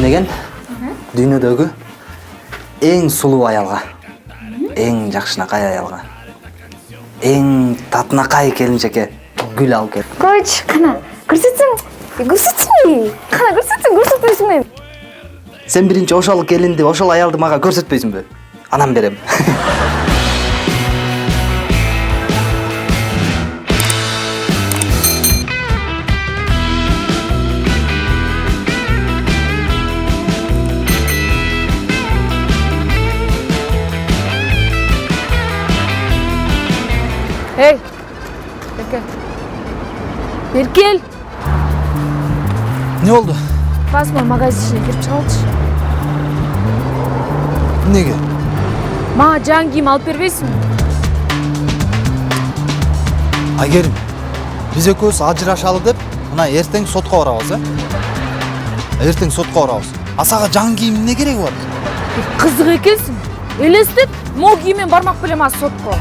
деген дүйнөдөгү эң сулуу аялга, эң жакшынакай аялга, эң татынакай келинчекке гүл алып кел. Коч, кана, көрсөтсөң, кана көрсөтпөйсүңбү? Сен биринчи ошол келинди, ошол аялды мага көрсөтпөйсүңбү? Анан берем. Эй, Беркел, Не болду? Фасма магазинine кирип чыгалчы. Эмнеге? Мага жаңы кийим алып бербейсиңби? Айгерим, биз экөөбүз ажырашалы деп, мына эртең сотко барабыз, Эртең сотко барабыз. А сага жаңы кийим эмне кереги бар? Кызык экенсиң. Элестет, могу кийиммен бармак белем аз сотко.